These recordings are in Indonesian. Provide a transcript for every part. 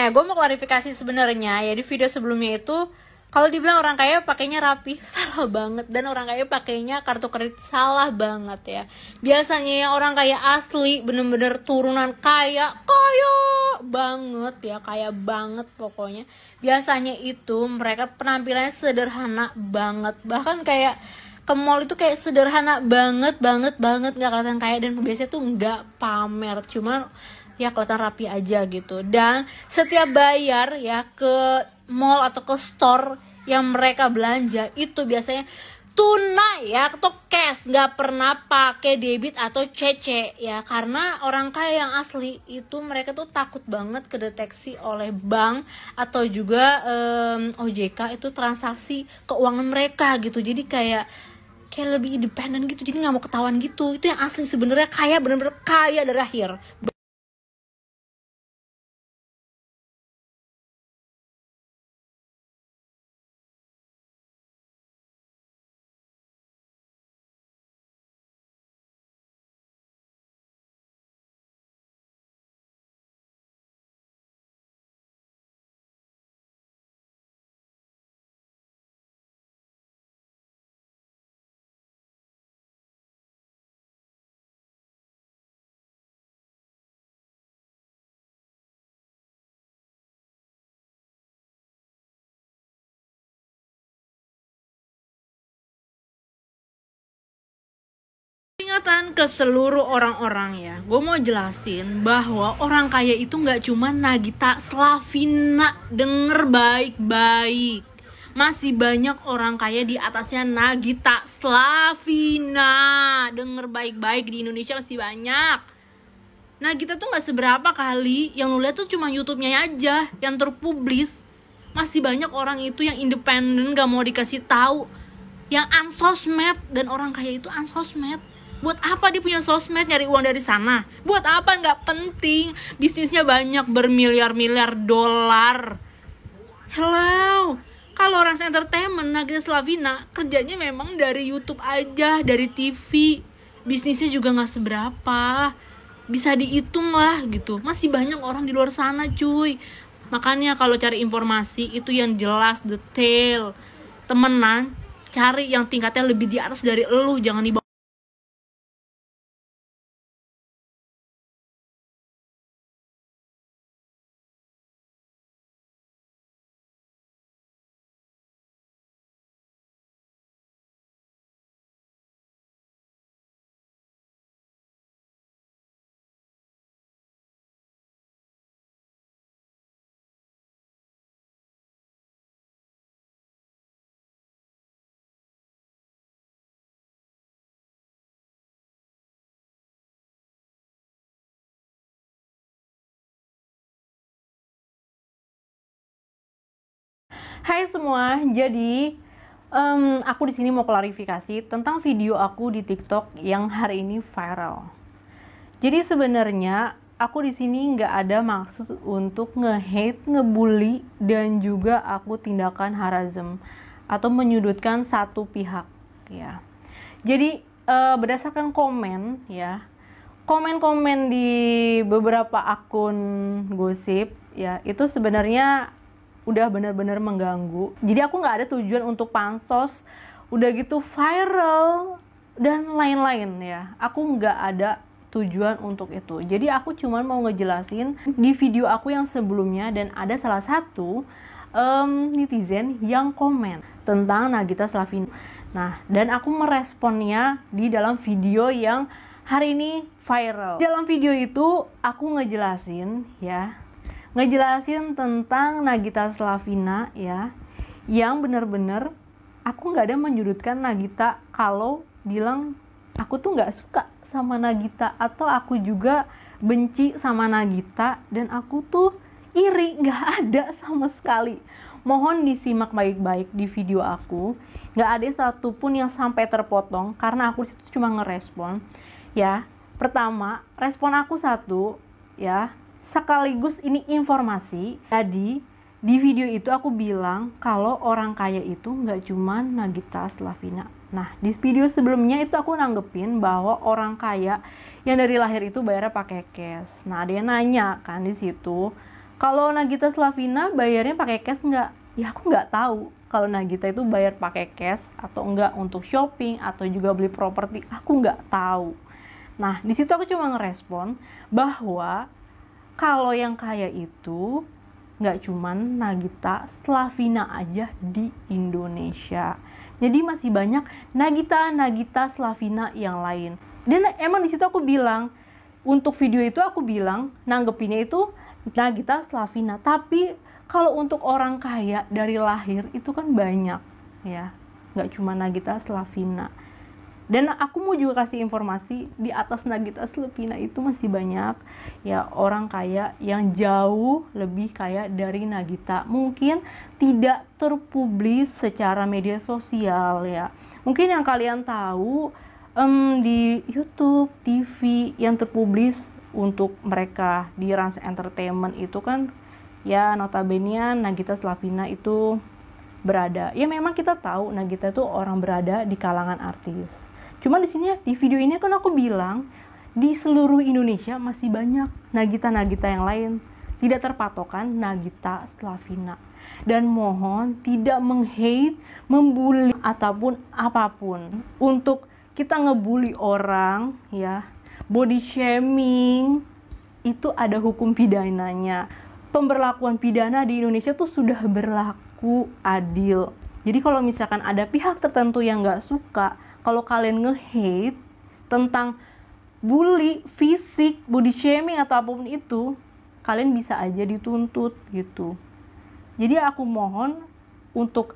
Nah, gue mau klarifikasi sebenarnya ya, di video sebelumnya itu kalau dibilang orang kaya pakainya rapi, salah banget. Dan orang kaya pakainya kartu kredit, salah banget ya. Biasanya yang orang kaya asli bener-bener turunan kaya banget ya, kaya banget pokoknya. Biasanya itu mereka penampilannya sederhana banget, bahkan kayak ke mall itu kayak sederhana banget nggak kelihatan kaya, dan biasanya tuh nggak pamer, cuma ya kelihatan rapi aja gitu. Dan setiap bayar ya ke mall atau ke store yang mereka belanja itu biasanya tunai ya, atau cash, nggak pernah pakai debit atau CC ya, karena orang kaya yang asli itu mereka tuh takut banget kedeteksi oleh bank atau juga OJK itu transaksi keuangan mereka gitu. Jadi kayak lebih independen gitu, jadi nggak mau ketahuan gitu. Itu yang asli sebenarnya kaya, bener-bener kaya dari akhir. Peringatan ke seluruh orang-orang ya, gue mau jelasin bahwa orang kaya itu nggak cuma Nagita Slavina, denger baik-baik. Masih banyak orang kaya di atasnya Nagita Slavina, denger baik-baik, di Indonesia masih banyak. Nagita tuh nggak seberapa kali, yang lu lihat tuh cuma YouTube-nya aja yang terpublis. Masih banyak orang itu yang independen, nggak mau dikasih tahu, yang unsosmed. Dan orang kaya itu unsosmed. Buat apa dia punya sosmed, nyari uang dari sana? Buat apa? Nggak penting. Bisnisnya banyak, bermiliar-miliar dolar. Hello. Kalau orang entertainment, Nagita Slavina kerjanya memang dari YouTube aja, dari TV. Bisnisnya juga nggak seberapa, bisa dihitung lah gitu. Masih banyak orang di luar sana cuy. Makanya kalau cari informasi itu yang jelas, detail. Temenan, cari yang tingkatnya lebih di atas dari elu, jangan di bawah. Hai semua, jadi aku di sini mau klarifikasi tentang video aku di TikTok yang hari ini viral. Jadi sebenarnya aku di sini nggak ada maksud untuk nge-hate, ngebully, dan juga aku tindakan harazem atau menyudutkan satu pihak ya. Jadi berdasarkan komen ya, komen-komen di beberapa akun gosip ya, itu sebenarnya udah benar-benar mengganggu. Jadi aku nggak ada tujuan untuk pansos, udah gitu viral dan lain-lain ya. Aku nggak ada tujuan untuk itu. Jadi aku cuma mau ngejelasin di video aku yang sebelumnya, dan ada salah satu netizen yang komen tentang Nagita Slavina. Nah, dan aku meresponnya di dalam video yang hari ini viral. Dalam video itu aku ngejelasin tentang Nagita Slavina ya, yang bener-bener aku nggak ada menyudutkan Nagita kalau bilang aku tuh nggak suka sama Nagita, atau aku juga benci sama Nagita, dan aku tuh iri, nggak ada sama sekali. Mohon disimak baik-baik di video aku, nggak ada satupun yang sampai terpotong, karena aku disitu cuma ngerespon ya. Pertama, respon aku satu ya, sekaligus ini informasi. Jadi di video itu aku bilang kalau orang kaya itu nggak cuma Nagita Slavina. Nah, di video sebelumnya itu aku nanggepin bahwa orang kaya yang dari lahir itu bayarnya pakai cash. Nah, ada yang nanya kan di situ, Kalau Nagita Slavina bayarnya pakai cash nggak? Ya aku nggak tahu. Kalau Nagita itu bayar pakai cash atau enggak untuk shopping atau juga beli properti, aku nggak tahu. Nah, di situ aku cuma ngerespon bahwa kalau yang kaya itu nggak cuman Nagita Slavina aja di Indonesia. Jadi masih banyak Nagita Slavina yang lain. Dan emang di situ aku bilang, untuk video itu aku bilang nanggepinnya itu Nagita Slavina. Tapi kalau untuk orang kaya dari lahir itu kan banyak ya, nggak cuma Nagita Slavina. Dan aku mau juga kasih informasi, di atas Nagita Slavina itu masih banyak ya orang kaya yang jauh lebih kaya dari Nagita. Mungkin tidak terpublis secara media sosial ya. Mungkin yang kalian tahu di YouTube, TV yang terpublis untuk mereka di Rans Entertainment itu kan ya notabene Nagita Slavina itu berada. Ya memang kita tahu Nagita itu orang berada di kalangan artis. Cuma di sini di video ini kan aku bilang di seluruh Indonesia masih banyak Nagita yang lain, tidak terpatokan Nagita Slavina. Dan mohon tidak menghate, membuli ataupun apapun. Untuk kita ngebully orang ya, body shaming itu ada hukum pidananya. Pemberlakuan pidana di Indonesia tuh sudah berlaku adil. Jadi kalau misalkan ada pihak tertentu yang nggak suka, kalau kalian nge-hate tentang bully, fisik, body shaming atau apapun itu, kalian bisa aja dituntut gitu. Jadi aku mohon untuk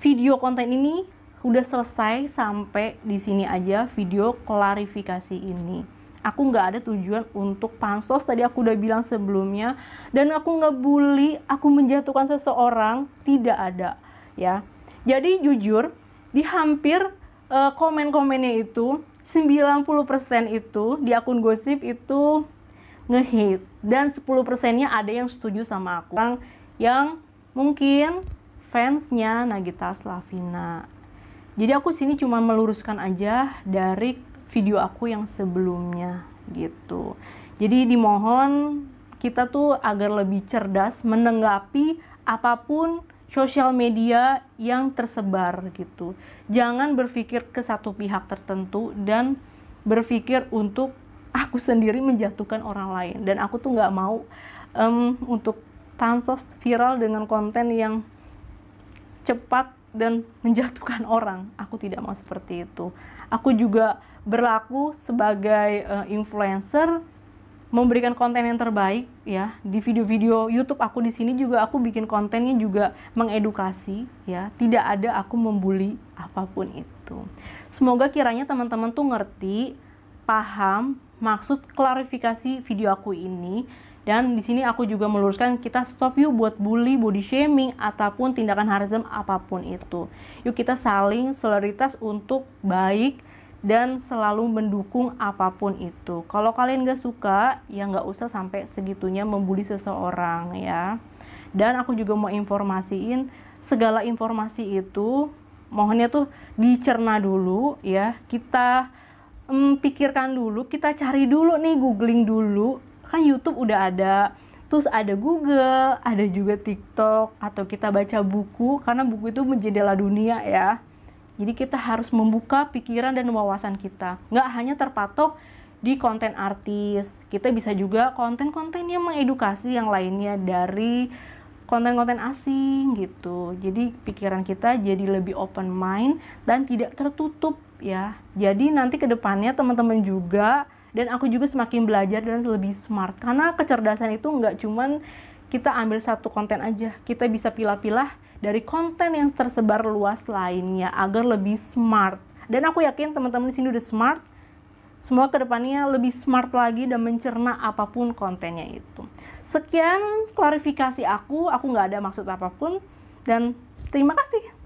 video konten ini udah selesai sampai di sini aja video klarifikasi ini. Aku nggak ada tujuan untuk pansos, tadi aku udah bilang sebelumnya, dan aku nggak bully, aku menjatuhkan seseorang, tidak ada ya. Jadi jujur di hampir komen-komennya itu 90% itu di akun gosip itu nge-hate, dan 10%-nya ada yang setuju sama aku, yang mungkin fansnya Nagita Slavina. Jadi aku sini cuma meluruskan aja dari video aku yang sebelumnya gitu. Jadi dimohon kita tuh agar lebih cerdas menanggapi apapun sosial media yang tersebar gitu. Jangan berpikir ke satu pihak tertentu dan berpikir untuk aku sendiri menjatuhkan orang lain. Dan aku tuh nggak mau untuk pansos viral dengan konten yang cepat dan menjatuhkan orang. Aku tidak mau seperti itu. Aku juga berlaku sebagai influencer, memberikan konten yang terbaik ya. Di video-video YouTube aku di sini juga aku bikin kontennya juga mengedukasi ya. Tidak ada aku membuli apapun itu. Semoga kiranya teman-teman tuh ngerti, paham maksud klarifikasi video aku ini. Dan di sini aku juga meluruskan, kita stop yuk buat bully, body shaming ataupun tindakan harazim apapun itu. Yuk kita saling solidaritas untuk baik dan selalu mendukung apapun itu. Kalau kalian gak suka, ya gak usah sampai segitunya membuli seseorang ya. Dan aku juga mau informasiin, segala informasi itu mohonnya tuh dicerna dulu ya. Kita pikirkan dulu, kita cari dulu nih, googling dulu. Kan YouTube udah ada, terus ada Google, ada juga TikTok, atau kita baca buku, karena buku itu menjendela dunia ya. Jadi kita harus membuka pikiran dan wawasan kita, nggak hanya terpatok di konten artis. Kita bisa juga konten-konten yang mengedukasi yang lainnya dari konten-konten asing gitu. Jadi pikiran kita jadi lebih open mind dan tidak tertutup ya. Jadi nanti kedepannya teman-teman juga dan aku juga semakin belajar dan lebih smart, karena kecerdasan itu nggak cuman kita ambil satu konten aja, kita bisa pilah-pilah dari konten yang tersebar luas lainnya agar lebih smart. Dan aku yakin teman-teman di sini udah smart, semua kedepannya lebih smart lagi dan mencerna apapun kontennya itu. Sekian klarifikasi aku nggak ada maksud apapun dan terima kasih.